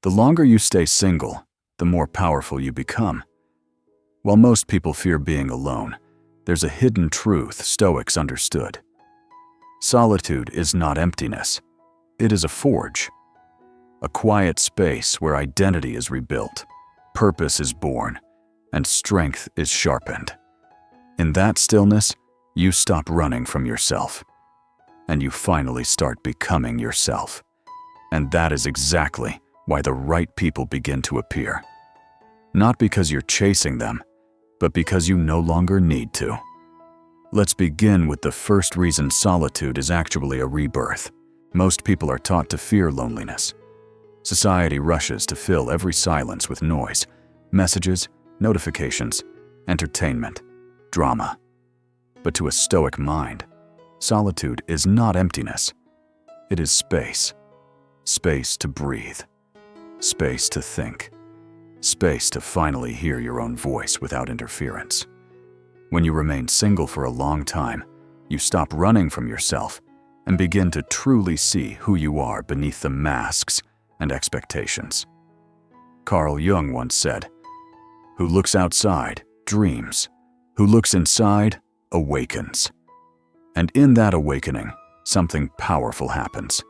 The longer you stay single, the more powerful you become. While most people fear being alone, there's a hidden truth Stoics understood. Solitude is not emptiness. It is a forge. A quiet space where identity is rebuilt, purpose is born, and strength is sharpened. In that stillness, you stop running from yourself, and you finally start becoming yourself. And that is exactly why the right people begin to appear. Not because you're chasing them, but because you no longer need to. Let's begin with the first reason solitude is actually a rebirth. Most people are taught to fear loneliness. Society rushes to fill every silence with noise, messages, notifications, entertainment, drama. But to a Stoic mind, solitude is not emptiness. It is space. Space to breathe. Space to think. Space to finally hear your own voice without interference. When you remain single for a long time, you stop running from yourself and begin to truly see who you are beneath the masks and expectations. Carl Jung once said, "Who looks outside dreams. Who looks inside awakens." And in that awakening, something powerful happens.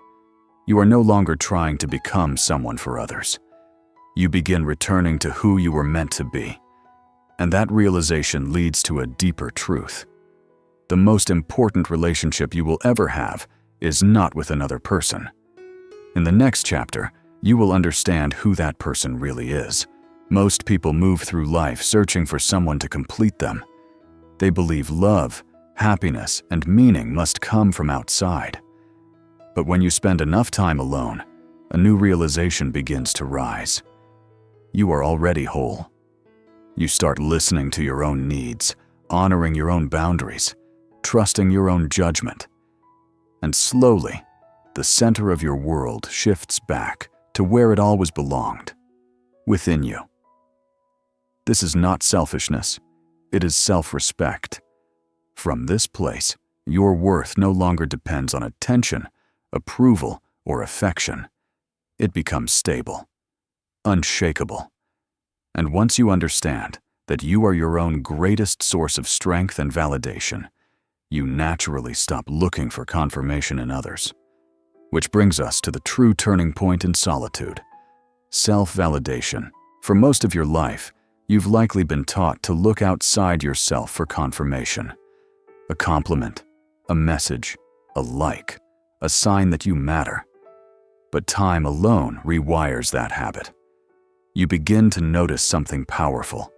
You are no longer trying to become someone for others. You begin returning to who you were meant to be. And that realization leads to a deeper truth. The most important relationship you will ever have is not with another person. In the next chapter, you will understand who that person really is. Most people move through life searching for someone to complete them. They believe love, happiness, and meaning must come from outside. But when you spend enough time alone, a new realization begins to rise. You are already whole. You start listening to your own needs, honoring your own boundaries, trusting your own judgment. And slowly, the center of your world shifts back to where it always belonged, within you. This is not selfishness, it is self-respect. From this place, your worth no longer depends on attention, approval, or affection. It becomes stable, unshakable. And once you understand that you are your own greatest source of strength and validation, you naturally stop looking for confirmation in others. Which brings us to the true turning point in solitude: self-validation. For most of your life, you've likely been taught to look outside yourself for confirmation. A compliment, a message, a like, a sign that you matter. But time alone rewires that habit. You begin to notice something powerful.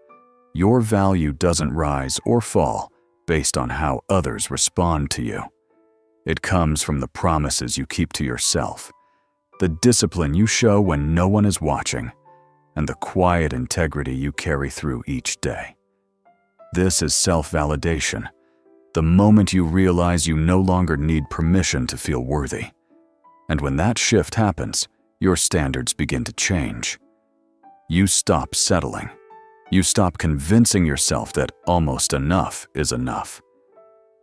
Your value doesn't rise or fall based on how others respond to you. It comes from the promises you keep to yourself, the discipline you show when no one is watching, and the quiet integrity you carry through each day. This is self-validation, the moment you realize you no longer need permission to feel worthy. And when that shift happens, your standards begin to change. You stop settling. You stop convincing yourself that almost enough is enough.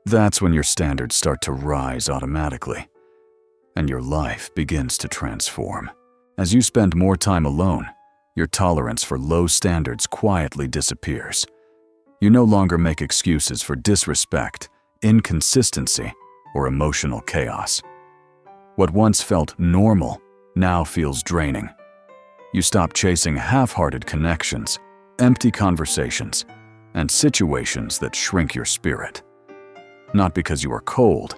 That's when your standards start to rise automatically, and your life begins to transform. As you spend more time alone, your tolerance for low standards quietly disappears. You no longer make excuses for disrespect, inconsistency, or emotional chaos. What once felt normal now feels draining. You stop chasing half-hearted connections, empty conversations, and situations that shrink your spirit. Not because you are cold,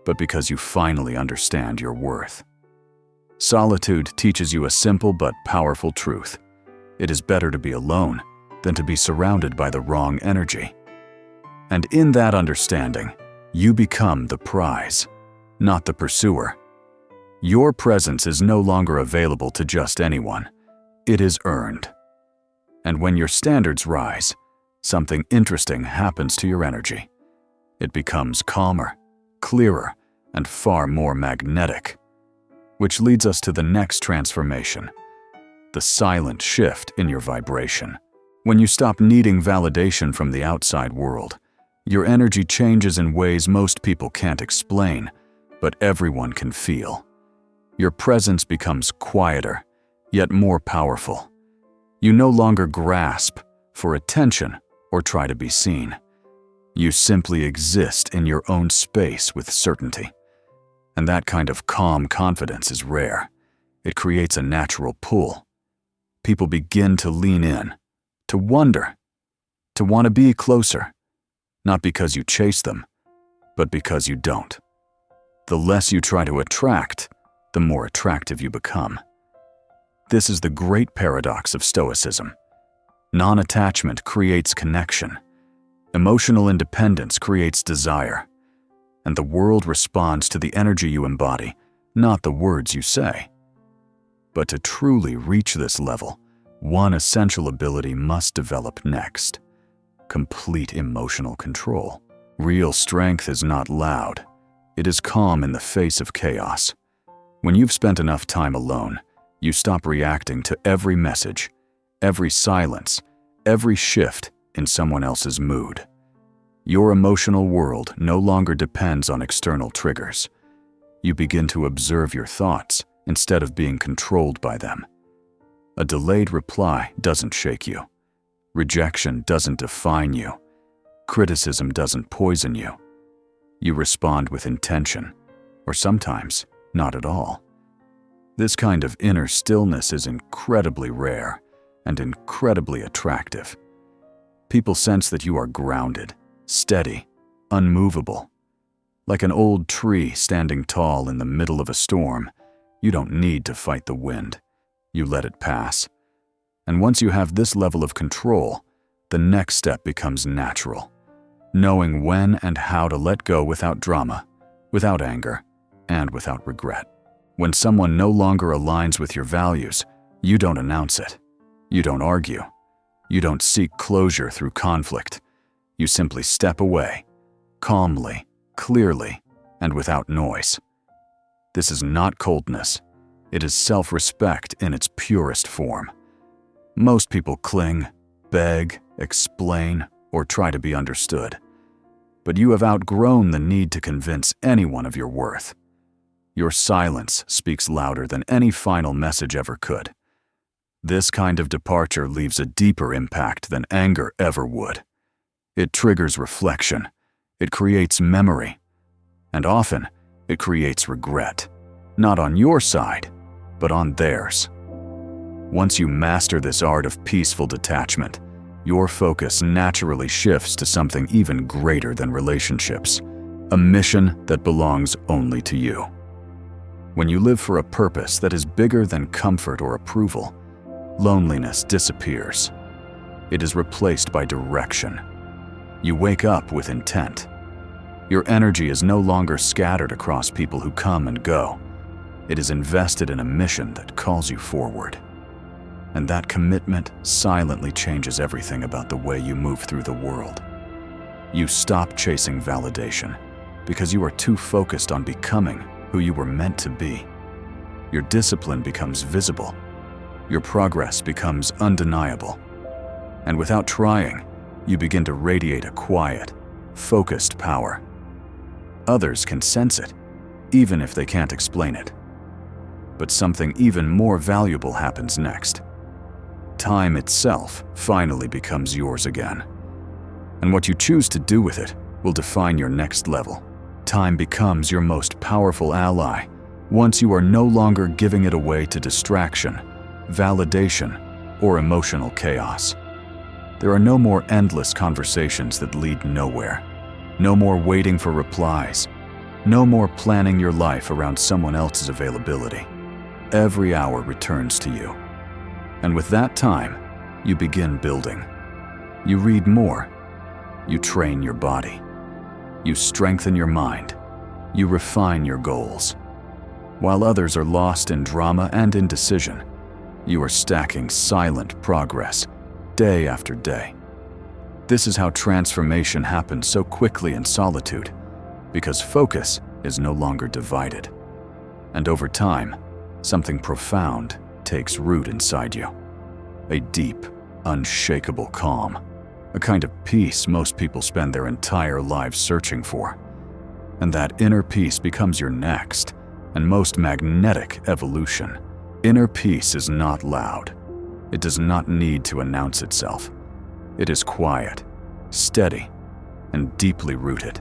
but because you finally understand your worth. Solitude teaches you a simple but powerful truth. It is better to be alone than to be surrounded by the wrong energy. And in that understanding, you become the prize, not the pursuer. Your presence is no longer available to just anyone. It is earned. And when your standards rise, something interesting happens to your energy. It becomes calmer, clearer, and far more magnetic. Which leads us to the next transformation: the silent shift in your vibration. When you stop needing validation from the outside world, your energy changes in ways most people can't explain, but everyone can feel. Your presence becomes quieter, yet more powerful. You no longer grasp for attention or try to be seen. You simply exist in your own space with certainty. And that kind of calm confidence is rare. It creates a natural pull. People begin to lean in, to wonder, to want to be closer, not because you chase them, but because you don't. The less you try to attract, the more attractive you become. This is the great paradox of Stoicism. Non-attachment creates connection. Emotional independence creates desire. And the world responds to the energy you embody, not the words you say. But to truly reach this level, one essential ability must develop next: complete emotional control. Real strength is not loud. It is calm in the face of chaos. When you've spent enough time alone, you stop reacting to every message, every silence, every shift in someone else's mood. Your emotional world no longer depends on external triggers. You begin to observe your thoughts instead of being controlled by them. A delayed reply doesn't shake you. Rejection doesn't define you. Criticism doesn't poison you. You respond with intention, or sometimes not at all. This kind of inner stillness is incredibly rare and incredibly attractive. People sense that you are grounded, steady, unmovable. Like an old tree standing tall in the middle of a storm, you don't need to fight the wind. You let it pass. And once you have this level of control, the next step becomes natural. Knowing when and how to let go without drama, without anger, and without regret. When someone no longer aligns with your values, you don't announce it. You don't argue. You don't seek closure through conflict. You simply step away, calmly, clearly, and without noise. This is not coldness. It is self-respect in its purest form. Most people cling, beg, explain, or try to be understood. But you have outgrown the need to convince anyone of your worth. Your silence speaks louder than any final message ever could. This kind of departure leaves a deeper impact than anger ever would. It triggers reflection. It creates memory. And often, it creates regret. Not on your side, but on theirs. Once you master this art of peaceful detachment, your focus naturally shifts to something even greater than relationships, a mission that belongs only to you. When you live for a purpose that is bigger than comfort or approval, loneliness disappears. It is replaced by direction. You wake up with intent. Your energy is no longer scattered across people who come and go. It is invested in a mission that calls you forward. And that commitment silently changes everything about the way you move through the world. You stop chasing validation because you are too focused on becoming who you were meant to be. Your discipline becomes visible. Your progress becomes undeniable. And without trying, you begin to radiate a quiet, focused power. Others can sense it, even if they can't explain it. But something even more valuable happens next. Time itself finally becomes yours again. And what you choose to do with it will define your next level. Time becomes your most powerful ally once you are no longer giving it away to distraction, validation, or emotional chaos. There are no more endless conversations that lead nowhere. No more waiting for replies. No more planning your life around someone else's availability. Every hour returns to you. And with that time, you begin building. You read more. You train your body. You strengthen your mind. You refine your goals. While others are lost in drama and indecision, you are stacking silent progress, day after day. This is how transformation happens so quickly in solitude, because focus is no longer divided. And over time, something profound takes root inside you. A deep, unshakable calm. A kind of peace most people spend their entire lives searching for. And that inner peace becomes your next and most magnetic evolution. Inner peace is not loud. It does not need to announce itself. It is quiet, steady, and deeply rooted.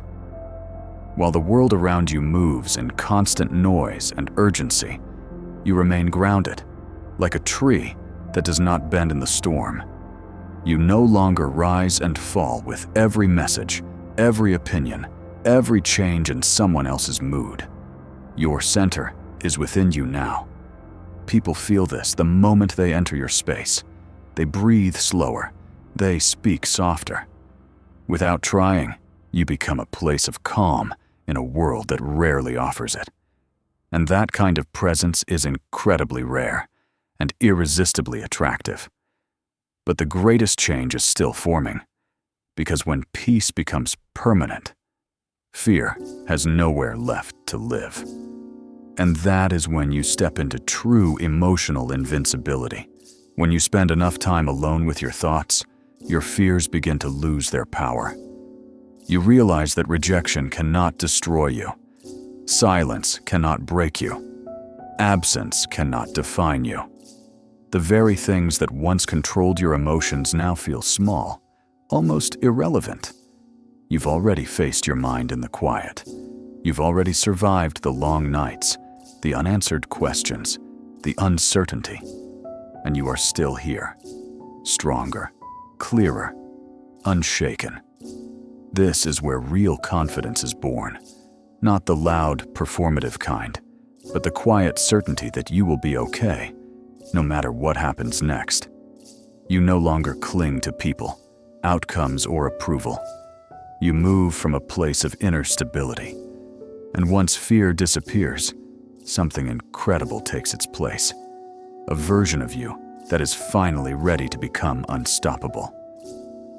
While the world around you moves in constant noise and urgency, you remain grounded, like a tree that does not bend in the storm. You no longer rise and fall with every message, every opinion, every change in someone else's mood. Your center is within you now. People feel this the moment they enter your space. They breathe slower. They speak softer. Without trying, you become a place of calm in a world that rarely offers it. And that kind of presence is incredibly rare and irresistibly attractive. But the greatest change is still forming, because when peace becomes permanent, fear has nowhere left to live. And that is when you step into true emotional invincibility. When you spend enough time alone with your thoughts, your fears begin to lose their power. You realize that rejection cannot destroy you. Silence cannot break you. Absence cannot define you. The very things that once controlled your emotions now feel small, almost irrelevant. You've already faced your mind in the quiet. You've already survived the long nights, the unanswered questions, the uncertainty. And you are still here, stronger, clearer, unshaken. This is where real confidence is born. Not the loud, performative kind, but the quiet certainty that you will be okay, no matter what happens next. You no longer cling to people, outcomes, or approval. You move from a place of inner stability. And once fear disappears, something incredible takes its place. A version of you that is finally ready to become unstoppable.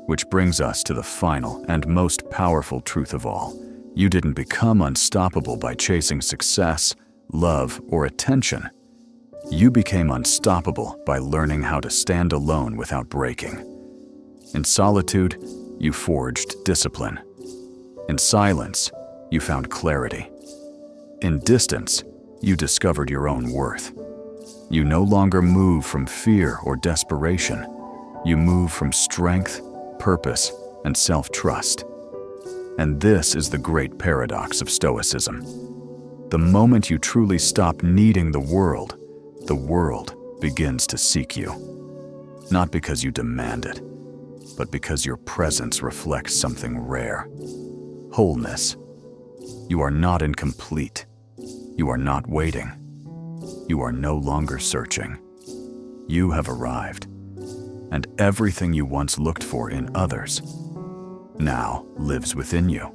Which brings us to the final and most powerful truth of all. You didn't become unstoppable by chasing success, love, or attention. You became unstoppable by learning how to stand alone without breaking. In solitude, you forged discipline. In silence, you found clarity. In distance, you discovered your own worth. You no longer move from fear or desperation. You move from strength, purpose, and self-trust. And this is the great paradox of Stoicism. The moment you truly stop needing the world begins to seek you. Not because you demand it, but because your presence reflects something rare. Wholeness. You are not incomplete. You are not waiting. You are no longer searching. You have arrived, and everything you once looked for in others now lives within you.